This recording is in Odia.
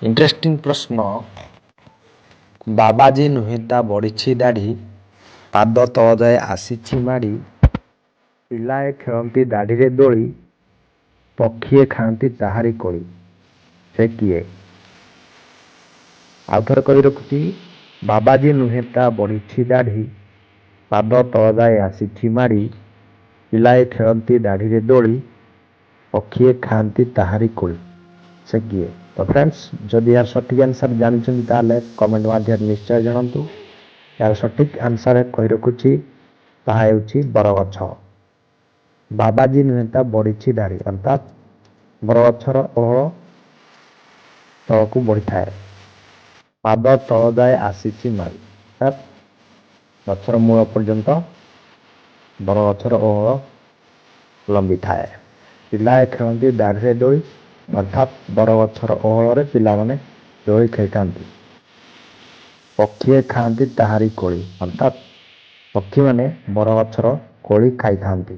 ଇଣ୍ଟରେଷ୍ଟିଂ ପ୍ରଶ୍ନ। ବାବାଜୀ ନୁହେଁ ତା ବଢ଼ିଛି ଦାଢ଼ି, ପାଦ ତଳ ଯାଏ ଆସିଛି ମାଡ଼ି, ପିଲାଏ ଖେଳନ୍ତି ଦାଢ଼ିରେ ଦୋଳି, ପକ୍ଷିଏ ଖାଆନ୍ତି ତାହାରି କୋଳି। ସେ କିଏ? ଆଉଥରେ କହି ରଖୁଛି। ବାବାଜୀ ନୁହେଁ ତା ବଢ଼ିଛି ଦାଢ଼ି, ପାଦ ତଳ ଯାଏ ଆସିଛି ମାଡ଼ି, ପିଲାଏ ଖେଳନ୍ତି ଦାଢ଼ିରେ ଦୋଳି, ପକ୍ଷିଏ ଖାଆନ୍ତି ତାହାରି କୋଳି। ସେ କିଏ? ତ ଫ୍ରେଣ୍ଡସ୍, ଯଦି ଏହାର ସଠିକ୍ ଆନ୍ସର ଜାଣିଛନ୍ତି ତାହେଲେ କମେଣ୍ଟ ମାଧ୍ୟମରେ ନିଶ୍ଚୟ ଜଣାନ୍ତୁ। ଏହାର ସଠିକ୍ ଆନ୍ସର କହି ରଖୁଛି, ତାହା ହେଉଛି ବରଗଛ। ବାବାଜୀ ନୁହେଁ ତା ବଢ଼ିଛି ଦାଢ଼ି, ଅର୍ଥାତ୍ ବରଗଛର ଓହଳ ତଳକୁ ବଢ଼ିଥାଏ। ପାଦ ତଳ ଯାଏ ଆସିଛି ମାଡ଼ି, ଅର୍ଥାତ୍ ଗଛର ମୂଳ ପର୍ଯ୍ୟନ୍ତ ବରଗଛର ଓହଳ ଲମ୍ବିଥାଏ। ପିଲାଏ ଖେଳନ୍ତି ଦାଢ଼ିରେ ଦୋଳି, ଅର୍ଥାତ୍ ବରଗଛର ଓହଳରେ ପିଲାମାନେ ଦୋଳି ଖେଳିଥାନ୍ତି। ପକ୍ଷିଏ ଖାଆନ୍ତି ତାହାରି କୋଳି, ଅର୍ଥାତ୍ ପକ୍ଷୀମାନେ ବରଗଛର କୋଳି ଖାଇଥାନ୍ତି।